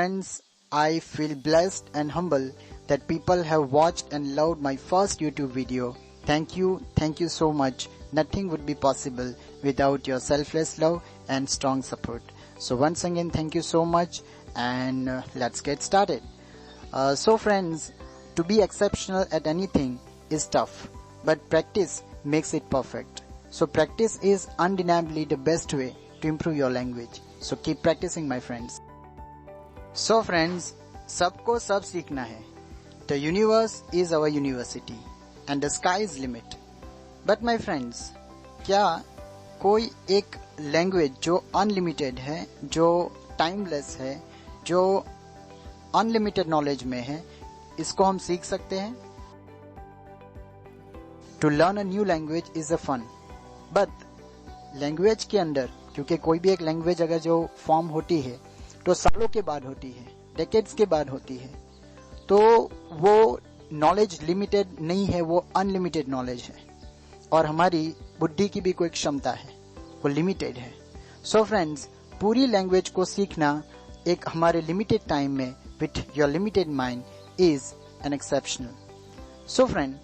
friends, I feel blessed and humble that people have watched and loved my first YouTube video. Thank you so much. Nothing would be possible without your selfless love and strong support. So once again, thank you so much, and let's get started. So friends, to be exceptional at anything is tough, but practice makes it perfect. So practice is undeniably the best way to improve your language. So keep practicing, my friends. So friends, सबको सब सीखना है. The universe is our university and the sky is limit. But my friends, क्या कोई एक language जो unlimited है, जो टाइमलेस है, जो अनलिमिटेड नॉलेज में है, इसको हम सीख सकते हैं? To learn a new language is a fun. But language के अंदर, क्योंकि कोई भी एक लैंग्वेज अगर जो फॉर्म होती है तो सालों के बाद होती है, डेकेड्स के बाद होती है, तो वो नॉलेज लिमिटेड नहीं है, वो अनलिमिटेड नॉलेज है. और हमारी बुद्धि की भी कोई क्षमता है, वो लिमिटेड है. सो फ्रेंड्स, पूरी लैंग्वेज को सीखना एक हमारे लिमिटेड टाइम में with your limited mind is an exceptional. So friend,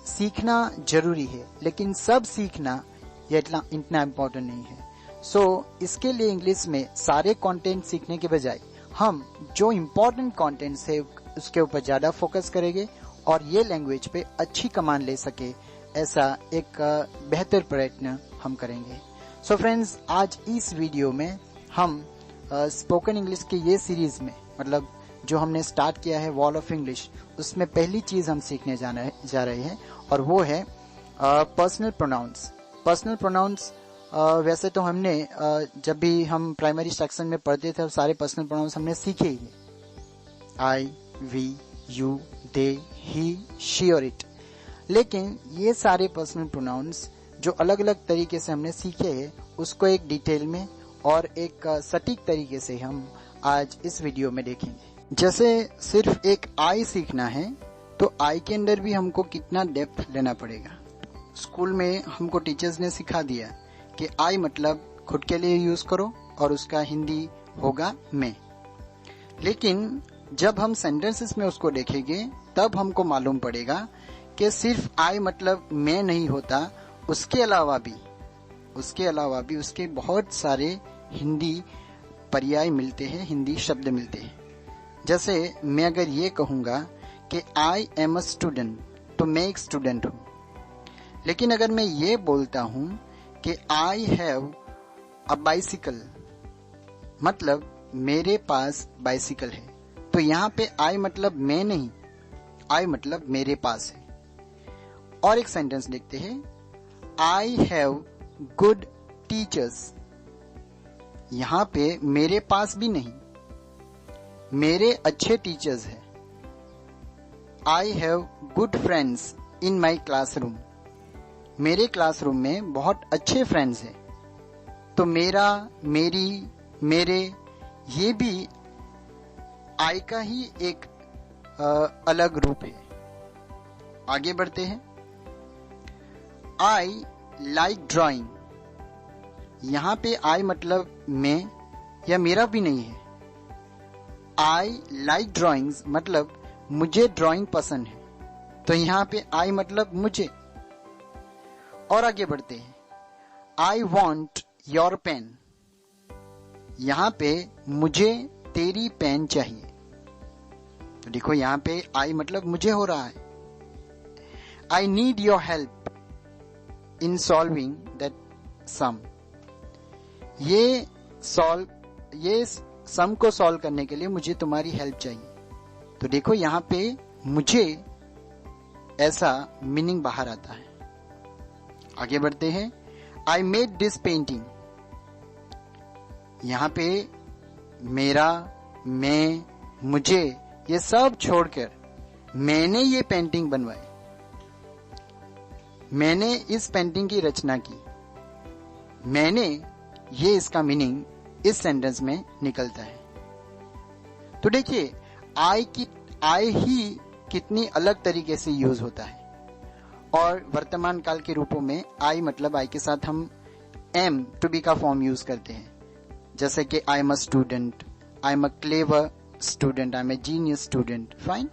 सीखना जरूरी है, लेकिन सब सीखना ये इतना इम्पोर्टेंट नहीं है. सो इसके लिए इंग्लिश में सारे कंटेंट सीखने के बजाय हम जो इम्पोर्टेंट कंटेंट्स है उसके ऊपर ज्यादा फोकस करेंगे और ये लैंग्वेज पे अच्छी कमांड ले सके, ऐसा एक बेहतर प्रयत्न हम करेंगे. सो फ्रेंड्स, आज इस वीडियो में हम स्पोकन इंग्लिश के ये सीरीज में, मतलब जो हमने स्टार्ट किया है वॉल ऑफ इंग्लिश, उसमें पहली चीज हम सीखने जा रहे हैं और वो है पर्सनल प्रोनाउंस. पर्सनल प्रोनाउंस वैसे तो हमने जब भी हम प्राइमरी सेक्शन में पढ़ते थे सारे पर्सनल प्रोनाउंस हमने सीखे ही. I, we, you, they, he, she और इट. लेकिन ये सारे पर्सनल प्रोनाउंस जो अलग अलग तरीके से हमने सीखे हैं, उसको एक डिटेल में और एक सटीक तरीके से हम आज इस वीडियो में देखेंगे. जैसे सिर्फ एक आई सीखना है तो आई के अंदर भी हमको कितना डेप्थ लेना पड़ेगा. स्कूल में हमको टीचर्स ने सिखा दिया कि आई मतलब खुद के लिए यूज करो और उसका हिंदी होगा मैं. लेकिन जब हम सेंटेंसेस में उसको देखेंगे तब हमको मालूम पड़ेगा कि सिर्फ आई मतलब मैं नहीं होता, उसके अलावा भी उसके बहुत सारे हिंदी पर्याय मिलते हैं, हिंदी शब्द मिलते हैं. जैसे मैं अगर ये कहूंगा कि आई एम अ स्टूडेंट, तो मैं एक स्टूडेंट हूं. लेकिन अगर मैं ये बोलता हूं कि आई हैव अ बाइसिकल, मतलब मेरे पास बाइसिकल है, तो यहाँ पे आई मतलब मैं नहीं, आई मतलब मेरे पास है. और एक सेंटेंस देखते हैं, आई हैव गुड टीचर्स. यहाँ पे मेरे पास भी नहीं, मेरे अच्छे टीचर्स हैं. I have good friends in my classroom. मेरे क्लासरूम में बहुत अच्छे फ्रेंड्स हैं. तो मेरा, मेरी, मेरे, ये भी आई का ही एक अलग रूप है. आगे बढ़ते हैं. I like drawing. यहां पे आई मतलब मैं या मेरा भी नहीं है. आई लाइक ड्राइंग्स मतलब मुझे ड्राइंग पसंद है, तो यहां पे आई मतलब मुझे. और आगे बढ़ते हैं. I want your pen. यहां पे मुझे तेरी पेन चाहिए. तो देखो यहां पे आई मतलब मुझे हो रहा है. I need your help in solving that sum. ये सम को सॉल्व करने के लिए मुझे तुम्हारी हेल्प चाहिए. तो देखो यहां पे मुझे ऐसा मीनिंग बाहर आता है. आगे बढ़ते हैं. I made this painting. यहां पे मेरा, मैं, मुझे, ये सब छोड़कर मैंने ये पेंटिंग बनवाई, मैंने इस पेंटिंग की रचना की, मैंने, ये इसका मीनिंग इस सेंटेंस में निकलता है. तो देखिए आई ही कितनी अलग तरीके से यूज होता है. और वर्तमान काल के रूपों में आई मतलब आई के साथ हम एम टू बी का फॉर्म यूज करते हैं. जैसे कि I am a student, I am a clever student, I am a genius student, fine.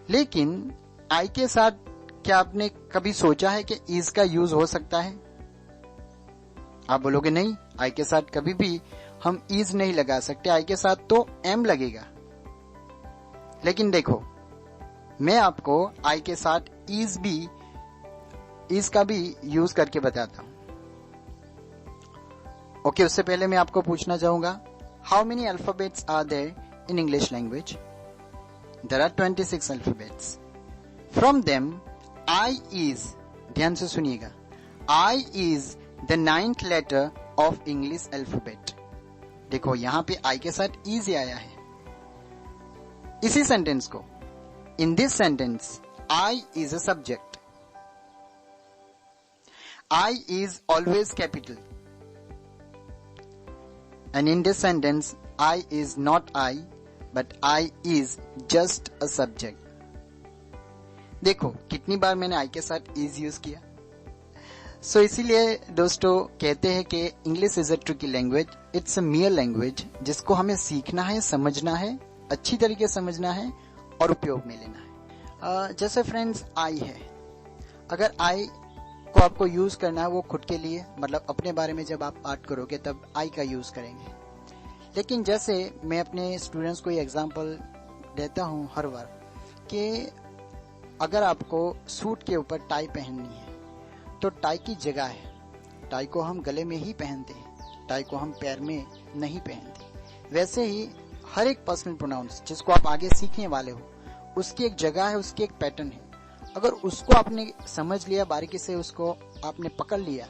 लेकिन आई के साथ क्या आपने कभी सोचा है कि इज का यूज हो सकता है? आप बोलोगे नहीं, आई के साथ कभी भी हम इज नहीं लगा सकते, आई के साथ तो एम लगेगा। लेकिन देखो, मैं आपको आई के साथ इज का भी यूज करके बताता हूं। ओके, उससे पहले मैं आपको पूछना चाहूंगा, how many alphabets are there in English language? There are 26 alphabets. From them I is, ध्यान से सुनिएगा, I is the 9th letter of English alphabet. देखो यहां पे आई के साथ इज आया है। इसी सेंटेंस को, in this sentence I is a subject, I is always capital, and in this sentence I is not I but I is just a subject। देखो कितनी बार मैंने I के साथ is यूज किया। सो इसीलिए दोस्तों कहते हैं कि English is a tricky language, it's a मियर language जिसको हमें सीखना है, समझना है, अच्छी तरीके से समझना है और उपयोग में लेना है। जैसे फ्रेंड्स आई है, अगर आई को आपको यूज करना है वो खुद के लिए, मतलब अपने बारे में जब आप बात करोगे तब आई का यूज करेंगे। लेकिन जैसे मैं अपने स्टूडेंट्स को ये एग्जांपल देता हूं हर बार कि अगर आपको सूट के ऊपर टाई पहननी है तो टाई की जगह है, टाई को हम गले में ही पहनते हैं, टाई को हम पैर में नहीं पहनते। वैसे ही हर एक पर्सनल प्रोनाउंस जिसको आप आगे सीखने वाले हो उसकी एक जगह है, उसकी एक पैटर्न है। अगर उसको आपने समझ लिया, बारीकी से उसको आपने पकड़ लिया,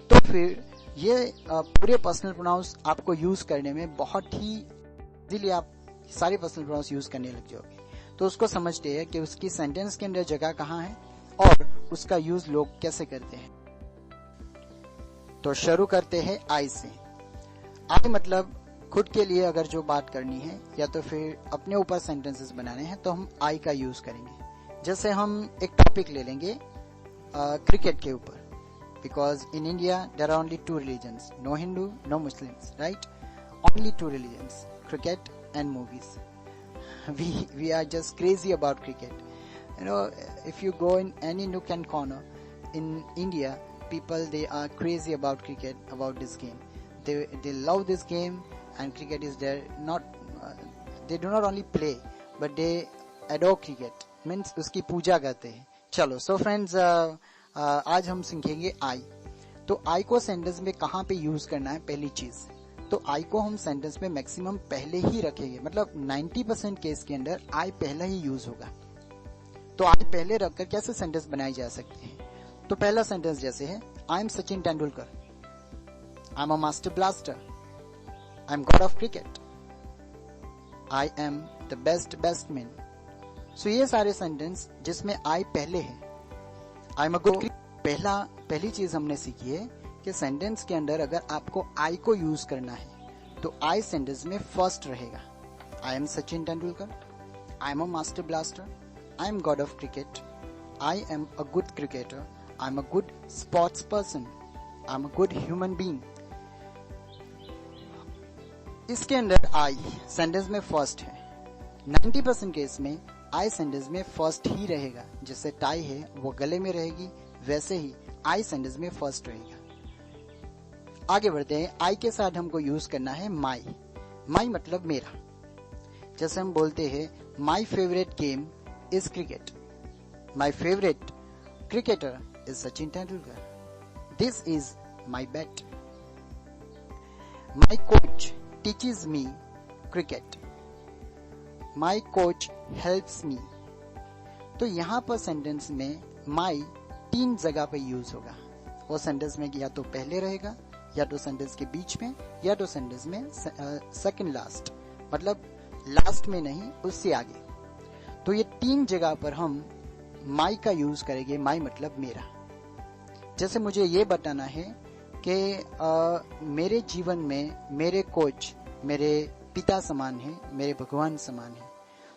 तो फिर ये पूरे पर्सनल प्रोनाउंस आपको यूज करने में बहुत ही इजीली आप सारे पर्सनल प्रोनाउंस यूज करने लग जाओगे। तो उसको समझते हैं कि उसकी सेंटेंस के अंदर जगह कहाँ है और उसका यूज लोग कैसे करते हैं। तो शुरू करते हैं आई से। आई मतलब खुद के लिए अगर जो बात करनी है या तो फिर अपने ऊपर सेंटेंसेस बनाने हैं तो हम आई का यूज करेंगे। जैसे हम एक टॉपिक ले लेंगे क्रिकेट के ऊपर, because in India there are only 2 religions, no Hindu no Muslims, right? Only 2 religions, cricket and movies. we are just crazy about cricket. You know, if you go in any nook and corner in India, people they are crazy about cricket, about this game. They love this game and cricket is there. Not they do not only play but they adore cricket. Means उसकी पूजा करते हैं। चलो so friends, आज हम सीखेंगे आई। तो आई को sentence में कहाँ पे यूज करना है, पहली चीज तो आई को हम सेंटेंस में मैक्सिमम पहले ही रखेंगे, मतलब 90% केस के अंदर आई पहला ही यूज होगा। तो आई पहले रखकर कैसे सेंटेंस बनाई जा सकती है? तो पहला सेंटेंस जैसे है, I am Sachin Tendulkar, I am a master blaster, I am god of cricket, I am the best batsman. So ये सारे सेंटेंस जिसमें आई पहले है, आई एम अ गुड। पहली चीज हमने सीखी है कि सेंटेंस के अंदर अगर आपको आई को यूज करना है तो आई सेंटेंस में फर्स्ट रहेगा। आई am Sachin Tendulkar, I am a master blaster, I am god of cricket, I am a good cricketer, I am a good sports person, I am a good human being. इसके अंदर आई sentence में first है। 90% case में आई sentence में first ही रहेगा। जैसे tie है वो गले में रहेगी, वैसे ही आई सेंटेंस में फर्स्ट रहेगा। आगे बढ़ते हैं, आई के साथ हमको यूज करना है माई। माई मतलब मेरा। जैसे हम बोलते हैं my favourite game is cricket, my favourite cricketer is Sachin Tendulkar, this is my bat, my coach teaches me cricket, my coach helps me. तो यहां पर सेंटेंस में माई 3 जगह पे यूज होगा। वो सेंटेंस में या तो पहले रहेगा, या तो सेंटेंस के बीच में, या तो सेंटेंस में सेकंड लास्ट, मतलब लास्ट में नहीं उससे आगे। तो ये 3 जगह पर हम माई का यूज करेंगे। माई मतलब मेरा। जैसे मुझे ये बताना है कि मेरे जीवन में मेरे कोच मेरे पिता समान है, मेरे भगवान समान है।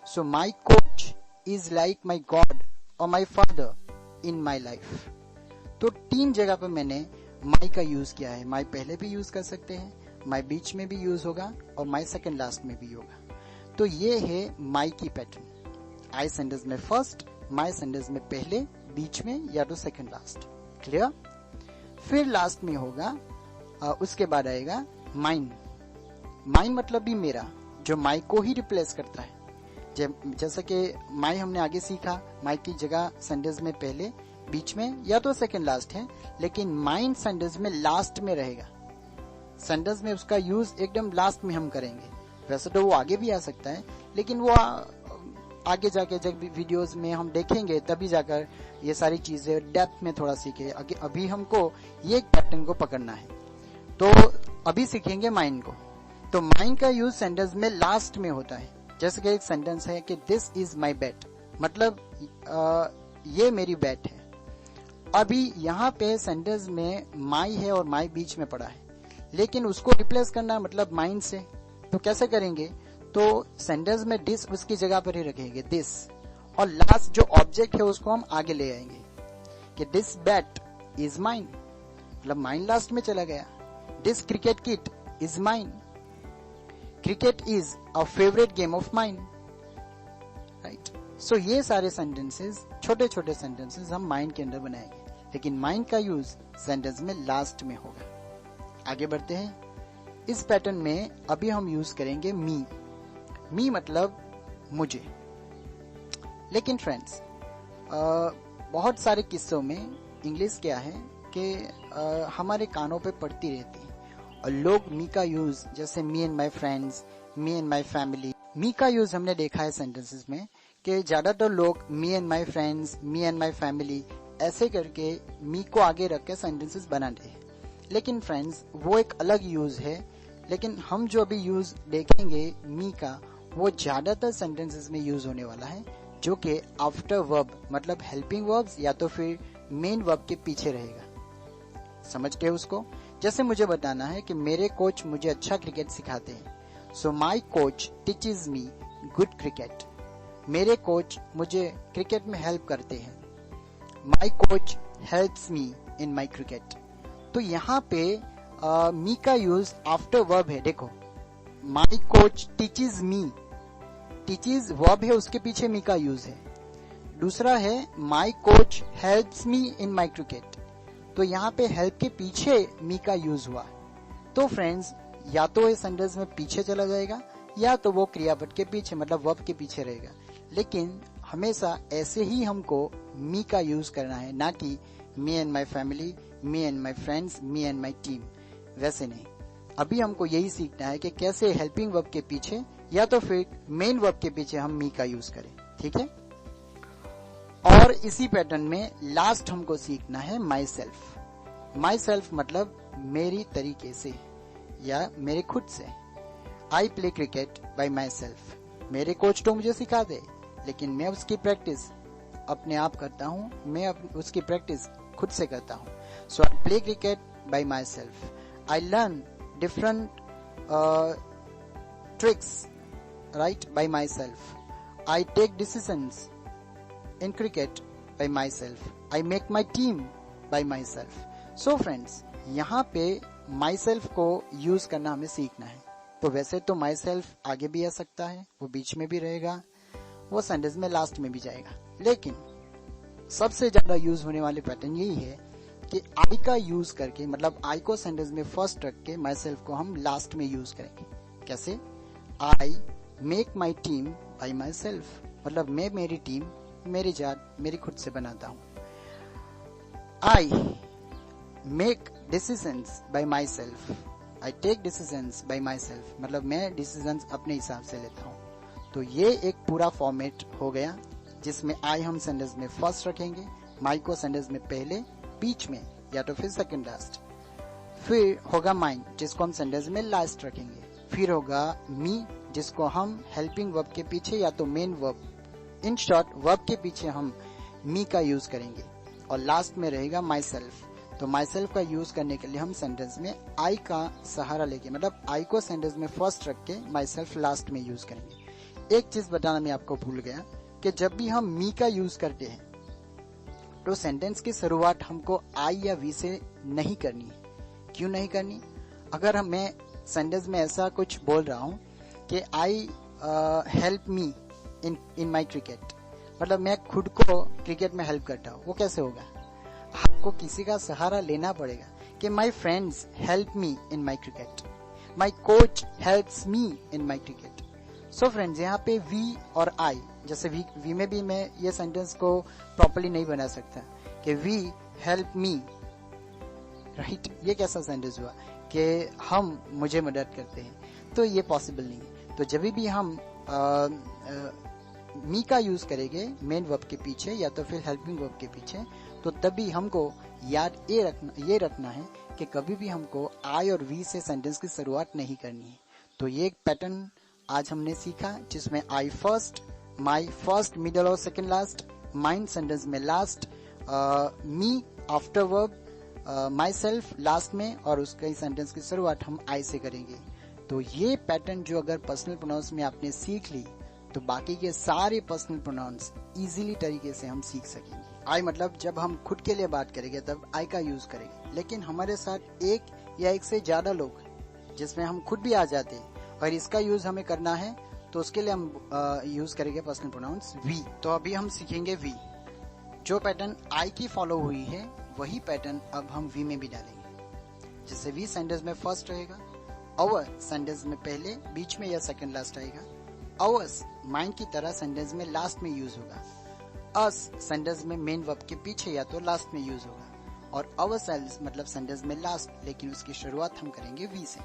So my coach is like my god और my father in my life. तो 3 जगह पर मैंने माई का यूज किया है। माई पहले भी यूज कर सकते हैं, माई बीच में भी यूज होगा और माई सेकंड लास्ट में भी होगा। तो ये है माई की पैटर्न। आई सेंटेंस में फर्स्ट, माई सेंटेंस में पहले, बीच में या तो सेकंड लास्ट। क्लियर? फिर लास्ट में होगा उसके बाद आएगा माइन। माइन मतलब भी मेरा, जो माई को ही रिप्लेस करता है। जैसा कि माई हमने आगे सीखा, माई की जगह सेंटेंस में पहले, बीच में या तो सेकंड लास्ट है, लेकिन माइन सेंटेंस में लास्ट में रहेगा। सेंटेंस में उसका यूज एकदम लास्ट में हम करेंगे। वैसे तो वो आगे भी आ सकता है, लेकिन वो आगे जाके जब वीडियोस में हम देखेंगे तभी जाकर ये सारी चीजें डेप्थ में थोड़ा सीखे। अभी हमको ये पैटर्न को पकड़ना है, तो अभी सीखेंगे माइन को। तो माइन का यूज सेंटेंस में लास्ट में होता है। जैसे कि एक सेंटेंस है कि दिस इज माई बेड, मतलब ये मेरी बेड है। अभी यहाँ पे सेंटेंस में माई है और माई बीच में पड़ा है, लेकिन उसको रिप्लेस करना है मतलब माइन से। तो कैसे करेंगे? तो सेंटेंस में दिस उसकी जगह पर ही रखेंगे, दिस, और लास्ट जो ऑब्जेक्ट है उसको हम आगे ले आएंगे कि दिस बैट इज माइन, मतलब माइन लास्ट में चला गया। This cricket kit is mine, cricket is a favourite game of mine, right? So ये सारे सेंटेंसेस, छोटे छोटे सेंटेंसेस हम माइन के अंदर बनाएंगे, लेकिन माइन का यूज सेंटेंस में लास्ट में होगा। आगे बढ़ते हैं। इस पैटर्न में अभी हम यूज करेंगे मी। मी मतलब मुझे। लेकिन फ्रेंड्स, बहुत सारे किस्सों में इंग्लिश क्या है कि हमारे कानों पे पड़ती रहती है, और लोग मी का यूज, जैसे me and my friends, me and my family, me का यूज हमने देखा है सेंटेंसेस में कि ज्यादातर लोग मी and my friends, me and my family ऐसे करके मी को आगे रख के सेंटेंसेस बनाते हैं। लेकिन फ्रेंड्स, वो एक अलग यूज है। लेकिन हम जो अभी यूज देखेंगे मी का, वो ज्यादातर सेंटेंसेस में यूज होने वाला है, जो कि आफ्टर वर्ब, मतलब हेल्पिंग वर्ब्स या तो फिर मेन वर्ब के पीछे रहेगा। समझते हैं उसको? जैसे मुझे बताना है कि मेरे कोच मुझे अच्छा क्रिकेट सिखाते हैं, so my coach teaches me good cricket. मेरे कोच मुझे क्रिकेट में हेल्प करते हैं। My coach helps me in my cricket. तो यहाँ पे मी का यूज आफ्टर वर्ब है। देखो, माई कोच टीचेज मी, टीचेज वर्ब है, उसके पीछे मी का यूज है। दूसरा है माई coach helps me in my cricket, तो यहाँ पे हेल्प के पीछे मी का यूज हुआ। तो फ्रेंड्स, या तो इस सेंटेंस में पीछे चला जाएगा, या तो वो क्रियापद के पीछे, मतलब वर्ब के पीछे रहेगा। लेकिन हमेशा ऐसे ही हमको मी का यूज करना है, ना कि मी and my family, me and my friends, me and my team, वैसे नहीं। अभी हमको यही सीखना है कि कैसे हेल्पिंग वर्ब के पीछे या तो फिर मेन वर्ब के पीछे हम मी का यूज करें। ठीक है? और इसी पैटर्न में लास्ट हमको सीखना है माई सेल्फ। माई सेल्फ मतलब मेरी तरीके से या मेरे खुद से। आई play cricket by my self. मेरे कोच तो मुझे सिखा दे, लेकिन मैं उसकी प्रैक्टिस अपने आप करता हूँ, मैं उसकी प्रैक्टिस खुद से करता हूँ। So I play cricket by myself. I learn different tricks, right, by myself. I take decisions in cricket by myself. I make my team by myself. So friends, यहाँ पे myself को use करना हमें सीखना है। तो वैसे तो myself आगे भी आ सकता है, वो बीच में भी रहेगा, वो सेंटेंस में लास्ट में भी जाएगा। लेकिन सबसे ज्यादा यूज होने वाले पैटर्न यही है कि I का यूज करके, मतलब I को सेंटेंस में फर्स्ट रख के myself को हम लास्ट में यूज करेंगे। कैसे? I make my team by myself, मतलब मैं मेरी टीम मेरी जात मेरी खुद से बनाता हूं। I make decisions by myself, I take decisions by myself, मतलब मैं डिसीजंस अपने हिसाब से लेता हूं। तो ये एक पूरा फॉर्मेट हो गया, जिसमें आई हम सेंटेंस में फर्स्ट रखेंगे, माई को सेंटेंस में पहले, बीच में या तो फिर सेकंड लास्ट। फिर होगा माइन, जिसको हम सेंटेंस में लास्ट रखेंगे। फिर होगा मी, जिसको हम हेल्पिंग वर्ब के पीछे या तो main verb, in short verb के पीछे हम मी का यूज करेंगे। और लास्ट में रहेगा माई सेल्फ। तो माई सेल्फ का यूज करने के लिए हम सेंटेंस में आई का सहारा लेके, मतलब आई को सेंटेंस में फर्स्ट रख के माई सेल्फ लास्ट में यूज करेंगे। एक चीज बताना मैं आपको भूल गया कि जब भी हम मी का यूज करते हैं तो सेंटेंस की शुरुआत हमको आई या वी से नहीं करनी है। क्यों नहीं करनी? अगर मैं सेंटेंस में ऐसा कुछ बोल रहा हूँ कि I help me in my cricket, मतलब मैं खुद को क्रिकेट में हेल्प करता हूँ, वो कैसे होगा? आपको किसी का सहारा लेना पड़ेगा कि my friends help me in my cricket, my coach helps me in my cricket. So friends, यहाँ पे वी और आई, जैसे वी में भी मैं ये सेंटेंस को प्रॉपर्ली नहीं बना सकता कि वी हेल्प मी, राइट? ये कैसा सेंटेंस हुआ कि हम मुझे मदद करते हैं? तो ये पॉसिबल नहीं है। तो जब भी हम मी का यूज करेंगे मेन वर्ब के पीछे या तो फिर हेल्पिंग वर्ब के पीछे, तो तभी हमको याद ये रखना है कि कभी भी हमको आई और वी से सेंटेंस की शुरुआत नहीं करनी है। तो ये एक पैटर्न आज हमने सीखा, जिसमें आई फर्स्ट, माई फर्स्ट, मिडल और सेकेंड लास्ट, माइन सेंटेंस में last, me after verb, my self last में, और उसका सेंटेंस की शुरुआत हम आई से करेंगे। तो ये पैटर्न जो अगर पर्सनल प्रोनाउंस में आपने सीख ली, तो बाकी के सारे पर्सनल प्रोनाउंस इजीली तरीके से हम सीख सकेंगे। आई मतलब जब हम खुद के लिए बात करेंगे तब आई का यूज करेंगे, लेकिन हमारे साथ एक या एक से ज्यादा लोग जिसमें हम खुद भी आ जाते हैं और इसका यूज हमें करना है, तो उसके लिए हम यूज करेंगे पर्सनल प्रोनाउंस वी। तो अभी हम सीखेंगे वी। जो पैटर्न आई की फॉलो हुई है वही पैटर्न अब हम वी में भी डालेंगे। जैसे वी सेंटेंस में फर्स्ट रहेगा, अवर सेंटेंस में पहले, बीच में या सेकंड लास्ट आएगा, अवर्स माइन की तरह सेंटेंस में लास्ट में यूज होगा, अस सेंटेंस में मेन वर्ब के पीछे या तो लास्ट में यूज होगा, और अवरसेल्व्स मतलब सेंटेंस में लास्ट, लेकिन उसकी शुरुआत हम करेंगे वी से।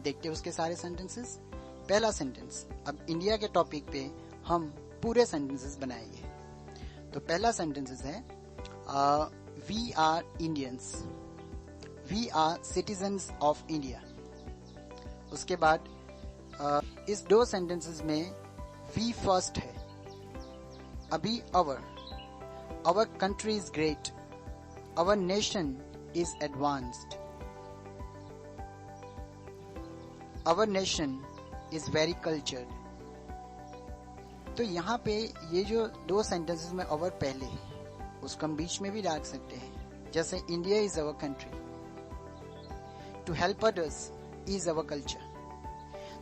देखते हैं उसके सारे सेंटेंसेस। पहला सेंटेंस, अब इंडिया के टॉपिक पे हम पूरे सेंटेंसेस बनाएंगे। तो पहला सेंटेंसेस है we are Indians, we are citizens of India. उसके बाद इस दो सेंटेंसेस में वी फर्स्ट है, अभी our country is great, our nation is advanced, our nation is very cultured. तो यहाँ पे ये जो दो सेंटेंसेस में अवर पहले है, उसको हम बीच में भी डाल सकते हैं। जैसे India is our country, to help others is our culture.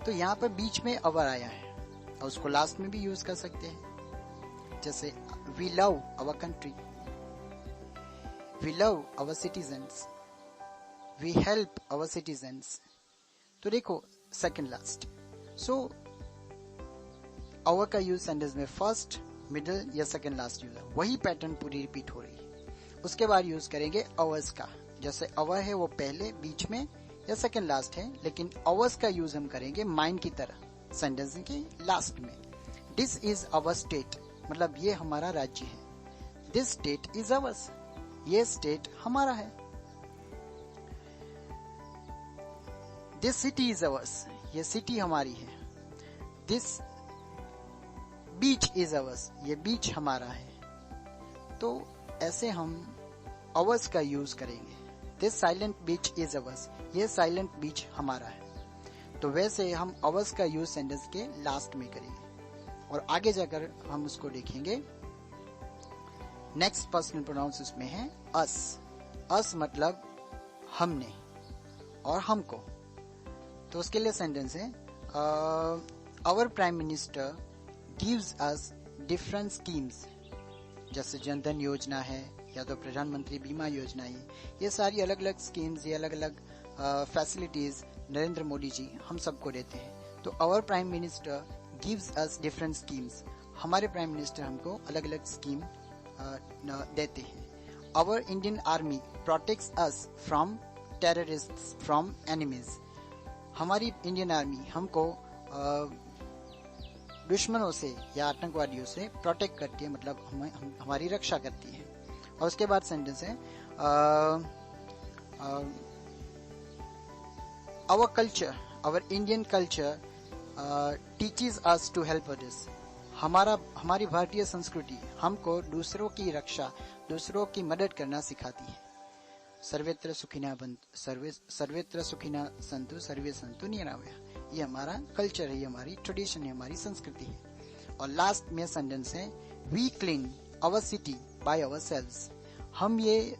तो यहाँ पर बीच में अवर आया है और उसको लास्ट में भी यूज कर सकते हैं। जैसे we love our country, we love our citizens, we help our citizens. तो देखो सेकंड लास्ट। सो अवर का यूज सेंटेंस में फर्स्ट, मिडिल या सेकंड लास्ट यूज है, वही पैटर्न पूरी रिपीट हो रही है। उसके बाद यूज करेंगे अवर्स का। जैसे अवर है वो पहले, बीच में या सेकंड लास्ट है, लेकिन अवर्स का यूज हम करेंगे माइन की तरह सेंटेंस के लास्ट में। दिस इज अवर स्टेट, मतलब ये हमारा राज्य है। दिस स्टेट इज अवर्स, ये स्टेट हमारा है। दिस सिटी इज अवर्स, ये सिटी हमारी है। दिस बीच इज अवर्स, ये बीच हमारा है। तो ऐसे हम अवर्स का यूज करेंगे। This silent beach is ours, ये साइलेंट बीच हमारा है। तो वैसे हम अवर्स का यूज सेंटेंस के लास्ट में करेंगे और आगे जाकर हम उसको देखेंगे। नेक्स्ट पर्सनल प्रोनाउंस इसमें है अस। अस मतलब हमने और हमको। तो उसके लिए सेंटेंस है our prime minister gives us different schemes. जैसे जनधन योजना है या तो प्रधानमंत्री बीमा योजना है, ये सारी अलग अलग स्कीम्स, ये अलग अलग फैसिलिटीज नरेंद्र मोदी जी हम सबको देते हैं। तो our prime minister gives us different schemes, हमारे प्राइम मिनिस्टर हमको अलग अलग स्कीम देते हैं। Our Indian army protects us from terrorists, from enemies, हमारी इंडियन आर्मी हमको दुश्मनों से या आतंकवादियों से प्रोटेक्ट करती है, मतलब हमारी रक्षा करती है। और उसके बाद सेंटेंस है our culture, our Indian culture teaches us to help others, हमारी भारतीय संस्कृति हमको दूसरों की रक्षा, दूसरों की मदद करना सिखाती है। सर्वेत्र सुखिना संतु सर्वे संतु निरामया, ये हमारा कल्चर है, ये हमारी ट्रेडिशन है, हमारी संस्कृति है। और लास्ट में सेंटेंस है we clean our city by ourselves, हमारी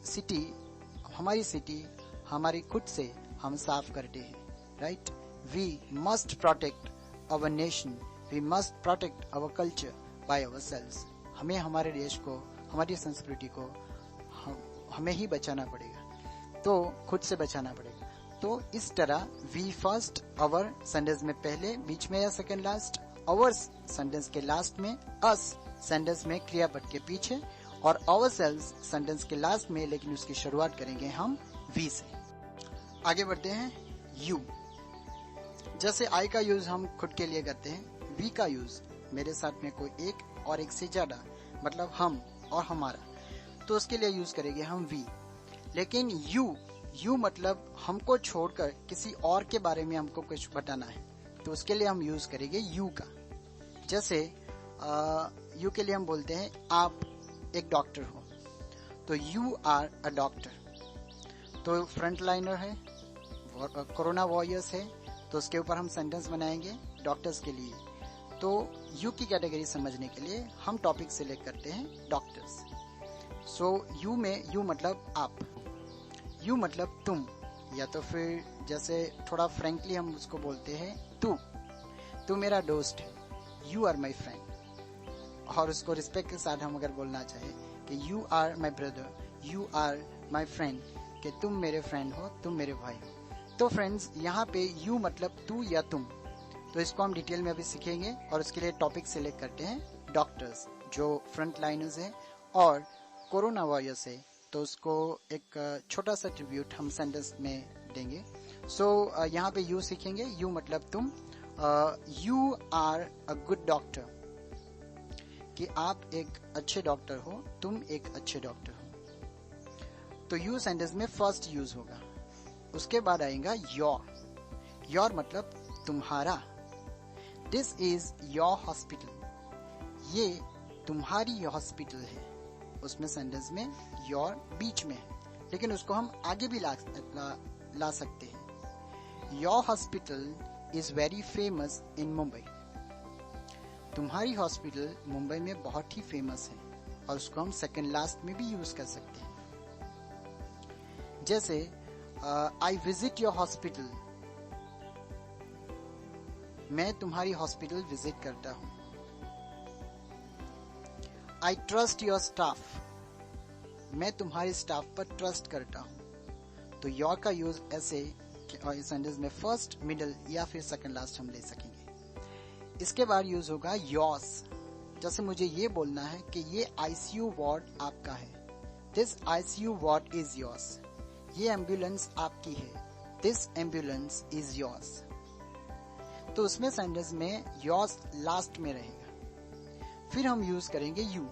सिटी हमारी खुद से हम साफ करते हैं। right? We must protect our nation, we must protect our culture by ourselves. हमें हमारे देश को, हमारी संस्कृति को हमें ही बचाना पड़ेगा, तो खुद से बचाना पड़ेगा। तो इस तरह वी फर्स्ट, अवर सेंटेंस में पहले, बीच में या सेकंड लास्ट, अवर सेंटेंस के लास्ट में, अस सेंटेंस में क्रियापद के पीछे, और आवरसेल्व्स सेंटेंस के लास्ट में, लेकिन उसकी शुरुआत करेंगे हम वी से। आगे बढ़ते हैं यू। जैसे आई का यूज हम खुद के लिए करते हैं, वी का यूज मेरे साथ में कोई एक और एक से ज्यादा, मतलब हम और हमारा, तो उसके लिए यूज करेंगे हम वी। लेकिन यू मतलब हमको छोड़कर किसी और के बारे में हमको कुछ बताना है, तो उसके लिए हम यूज करेंगे यू का। जैसे यू के लिए हम बोलते हैं आप एक डॉक्टर हो, तो यू आर अ डॉक्टर। तो फ्रंट लाइनर है, कोरोना वॉरियर्स है, तो उसके ऊपर हम सेंटेंस बनाएंगे डॉक्टर्स के लिए। तो यू की कैटेगरी समझने के लिए हम टॉपिक सिलेक्ट करते हैं डॉक्टर्स। सो यू में यू मतलब आप, यू मतलब तुम, या तो फिर जैसे थोड़ा फ्रेंकली हम उसको बोलते हैं तू मेरा दोस्त है, यू आर माई फ्रेंड। और उसको रिस्पेक्ट के साथ हम अगर बोलना चाहे कि you are my brother, you are my friend, कि तुम मेरे फ्रेंड हो, तुम मेरे भाई हो। तो फ्रेंड्स, यहाँ पे यू मतलब तू या तुम, तो इसको हम डिटेल में अभी सीखेंगे, और उसके लिए टॉपिक सिलेक्ट करते हैं डॉक्टर्स, जो फ्रंट लाइनर्स है और कोरोना वॉरियर्स है, तो उसको एक छोटा सा ट्रिब्यूट हम सेंटेंस में देंगे। सो यहाँ पे यू सीखेंगे, यू मतलब तुम, you are a good doctor, कि आप एक अच्छे डॉक्टर हो, तुम एक अच्छे डॉक्टर हो। तो यू सेंटेंस में फर्स्ट यूज होगा। उसके बाद आएगा योर मतलब तुम्हारा। दिस इज योर हॉस्पिटल, ये तुम्हारी हॉस्पिटल है। उसमें सेंटेंस में योर बीच में है, लेकिन उसको हम आगे भी ला सकते हैं। Your hospital is very famous in Mumbai, तुम्हारी हॉस्पिटल मुंबई में बहुत ही फेमस है, और उसको हम सेकंड लास्ट में भी यूज कर सकते हैं। जैसे आई विजिट योर हॉस्पिटल, मैं तुम्हारी हॉस्पिटल विजिट करता हूं। आई ट्रस्ट योर स्टाफ, मैं तुम्हारे स्टाफ पर ट्रस्ट करता हूं। तो योर का यूज ऐसे सेंटेंस में फर्स्ट, मिडल या फिर सेकंड लास्ट हम ले सकेंगे। इसके बाद यूज होगा योर्स। जैसे मुझे ये बोलना है कि ये आईसीयू वार्ड आपका है, this ICU ward is yours. ये एम्बुलेंस आपकी है, दिस एम्बुलेंस इज योर्स। तो उसमें सेंटेंस में योर्स लास्ट में रहेगा। फिर हम यूज करेंगे यू।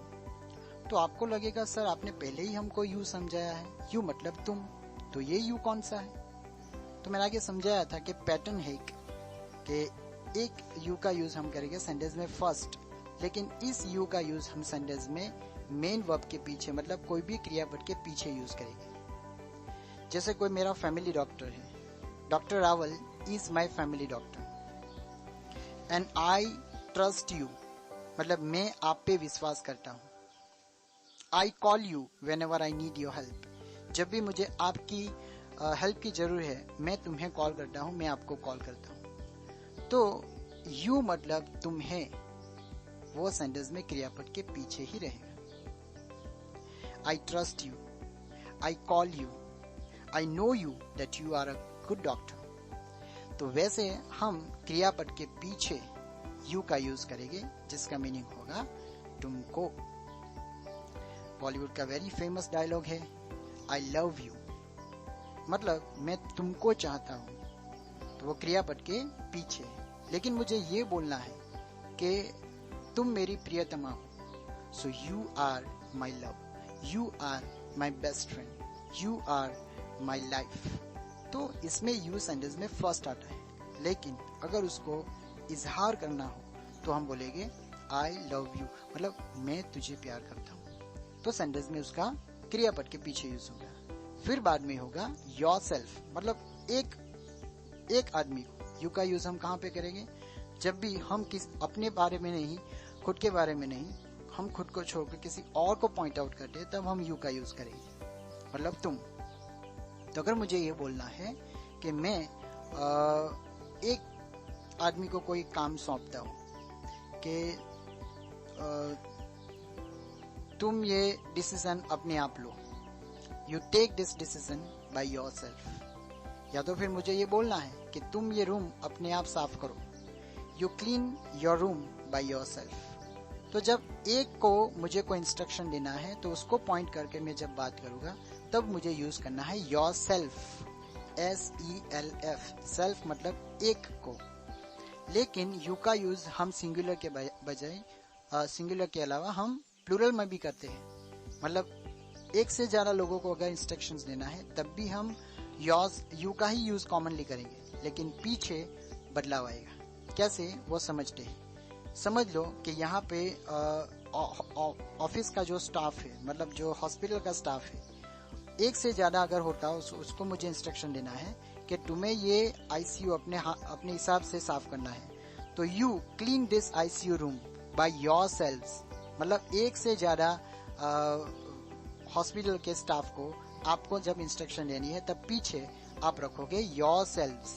तो आपको लगेगा सर आपने पहले ही हमको यू समझाया है, यू मतलब तुम, तो ये यू कौन सा है? तो मैंने आगे समझाया था कि पैटर्न है कि एक यू का यूज हम करेंगे सेंटेंस में फर्स्ट, लेकिन इस यू का यूज हम सेंटेंस में मेन वर्ब के पीछे, मतलब कोई भी क्रियापद के पीछे यूज करेंगे। जैसे कोई मेरा फैमिली डॉक्टर है, doctor Rawal is my family doctor, and I trust you मतलब मैं आप पे विश्वास करता हूं। आई call you when ever I need your help, जब भी मुझे आपकी हेल्प की जरूरत है मैं तुम्हें कॉल करता हूं, मैं आपको कॉल करता हूं। तो यू मतलब तुम्हें, वो सेंटेंस में क्रियापद के पीछे ही रहेगा। I trust you, I call you, I know you that you are a good doctor. तो वैसे हम क्रियापद के पीछे यू का यूज करेंगे, जिसका मीनिंग होगा तुमको। बॉलीवुड का वेरी फेमस डायलॉग है आई लव यू, मतलब मैं तुमको चाहता हूं, तो वो क्रियापद के पीछे है। लेकिन मुझे ये बोलना है कि तुम मेरी प्रियतमा हो, so you are my love, you are my best friend, you are my life. तो इसमें यू सेंटेंस में फर्स्ट आता है, लेकिन अगर उसको इजहार करना हो तो हम बोलेंगे आई लव यू, मतलब मैं तुझे प्यार करता हूं। तो सेंटेंस में उसका क्रियापद के पीछे यूज होगा। फिर बाद में होगा योर सेल्फ, मतलब एक आदमी को। यू का यूज हम कहाँ पे करेंगे? जब भी हम अपने बारे में नहीं, खुद के बारे में नहीं, हम खुद को छोड़कर किसी और को पॉइंट आउट करते हैं, तब हम यू का यूज करेंगे, मतलब तुम। तो अगर मुझे ये बोलना है कि मैं एक आदमी को कोई काम सौंपता हो कि तुम ये डिसीजन अपने आप लो, you take this decision by yourself. या तो फिर मुझे ये बोलना है कि तुम ये रूम अपने आप साफ करो, you clean your room by yourself. तो जब एक को मुझे कोई इंस्ट्रक्शन देना है तो उसको पॉइंट करके मैं जब बात करूंगा तब मुझे यूज करना है योरसेल्फ, SELF। सेल्फ मतलब एक को। लेकिन यू का यूज हम सिंगुलर के बजाय सिंगुलर के अलावा हम प्लूरल में भी करते हैं। मतलब एक से ज्यादा लोगों को अगर इंस्ट्रक्शंस देना है तब भी हम यू का ही यूज कॉमनली करेंगे, लेकिन पीछे बदलाव आएगा। कैसे वो समझते हैं। समझ लो कि यहाँ पे ऑफिस का जो स्टाफ है, मतलब जो हॉस्पिटल का स्टाफ है, एक से ज्यादा अगर होता है उसको मुझे इंस्ट्रक्शन देना है कि तुम्हें ये आईसीयू अपने हिसाब से साफ करना है, तो you clean this ICU room by yourselves. मतलब एक से ज्यादा हॉस्पिटल के स्टाफ को आपको जब इंस्ट्रक्शन देनी है तब पीछे आप रखोगे योरसेल्व्स।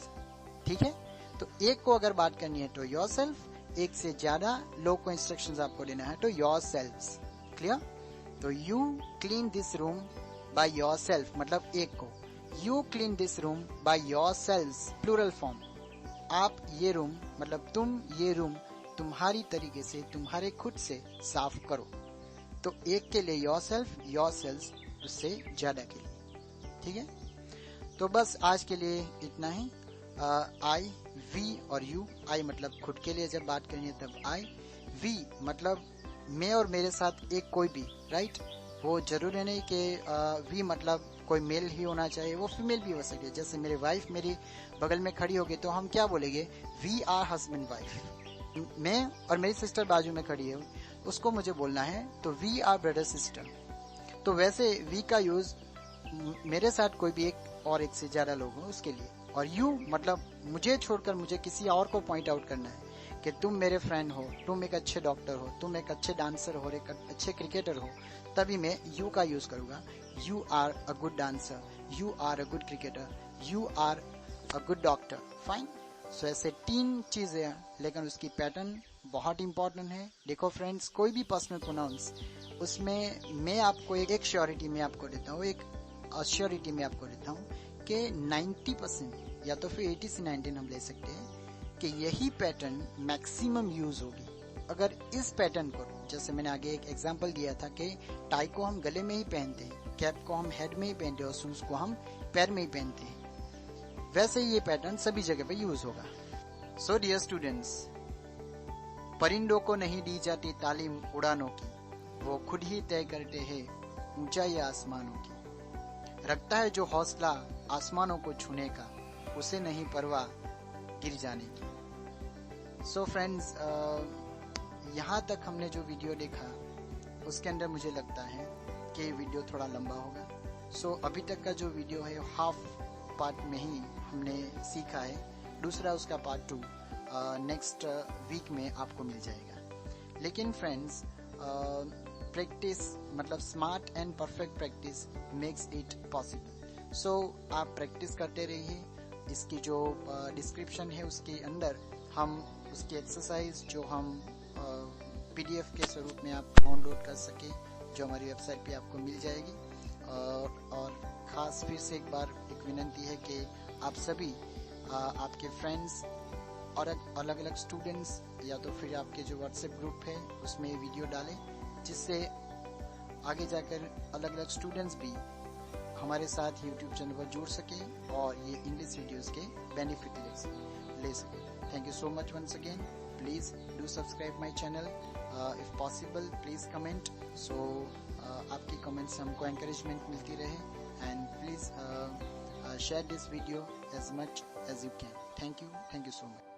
ठीक है, तो एक को अगर बात करनी है तो योरसेल्फ, एक से ज्यादा लोग को इंस्ट्रक्शंस आपको देना है तो योरसेल्व्स। क्लियर? तो you clean this room by yourself मतलब एक को, you clean this room by yourselves plural form. आप ये रूम मतलब तुम ये रूम तुम्हारी तरीके से, तुम्हारे खुद से साफ करो। तो एक के लिए योरसेल्फ, योरसेल्व्स उससे ज्यादा के लिए। ठीक है, तो बस आज के लिए इतना ही। आई, वी और यू। आई मतलब खुद के लिए जब बात करनी है तब आई, वी मतलब मैं और मेरे साथ एक कोई भी, राइट? वो जरूरी नहीं कि वी मतलब कोई मेल ही होना चाहिए, वो फीमेल भी हो सकती है। जैसे मेरी वाइफ मेरी बगल में खड़ी होगी तो हम क्या बोलेंगे? We are husband wife. मैं और मेरी सिस्टर बाजू में खड़ी है, उसको मुझे बोलना है तो वी आर ब्रदर सिस्टर। तो वैसे वी का यूज मेरे साथ कोई भी एक और एक से ज्यादा लोग हो उसके लिए। और यू मतलब मुझे छोड़कर मुझे किसी और को पॉइंट आउट करना है कि तुम मेरे फ्रेंड हो, तुम एक अच्छे डॉक्टर हो, तुम एक अच्छे डांसर हो, एक अच्छे क्रिकेटर हो, तभी मैं यू का यूज करूंगा। You are a good dancer, you are a good cricketer, you are a good doctor. Fine. So ऐसे 3 चीजें हैं, लेकिन उसकी पैटर्न बहुत इंपॉर्टेंट है। देखो फ्रेंड्स, कोई भी पर्सनल प्रोनाउंस उसमें मैं आपको एक श्योरिटी में आपको देता हूँ, एक अश्योरिटी में आपको देता हूँ कि 90% या तो फिर 80 से 19 हम ले सकते हैं कि यही पैटर्न मैक्सिमम यूज होगी। अगर इस पैटर्न को, जैसे मैंने आगे एक एग्जांपल दिया था कि टाई को हम गले में ही पहनते हैं, कैप को हम हेड में ही पहनते हैं और शूज को हम पैर में ही पहनते हैं, वैसे ही ये पैटर्न सभी जगह पे यूज होगा। सो डियर स्टूडेंट्स, परिंदों को नहीं दी जाती तालीम उड़ानों की, वो खुद ही तय करते हैं ऊंचाई आसमानों की। रखता है जो हौसला आसमानों को छूने का, उसे नहीं परवाह गिर जाने की। सो फ्रेंड्स, यहाँ तक हमने जो वीडियो देखा उसके अंदर मुझे लगता है कि वीडियो थोड़ा लंबा होगा। सो अभी तक का जो वीडियो है हाफ पार्ट में ही हमने सीखा है, दूसरा उसका पार्ट 2 नेक्स्ट वीक में आपको मिल जाएगा। लेकिन फ्रेंड्स, प्रैक्टिस मतलब smart and perfect practice makes it possible. So आप प्रैक्टिस करते रहिए। इसकी जो डिस्क्रिप्शन है उसके अंदर हम उसकी एक्सरसाइज जो हम PDF के स्वरूप में आप डाउनलोड कर सके, जो हमारी वेबसाइट पे आपको मिल जाएगी। और खास फिर से एक बार एक विनंती है कि आप सभी आपके फ्रेंड्स और अलग अलग स्टूडेंट्स या तो फिर आपके जो व्हाट्सएप ग्रुप है उसमें ये वीडियो डालें, जिससे आगे जाकर अलग अलग स्टूडेंट्स भी हमारे साथ यूट्यूब चैनल पर जुड़ सके और ये इंग्लिश वीडियोस के बेनिफिट ले सके। Thank you so much once again. Please do subscribe my channel, if possible please comment. So आपकी कमेंट से हमको एनकरेजमेंट मिलती रहे। And please share this video as much as you can. Thank you so much.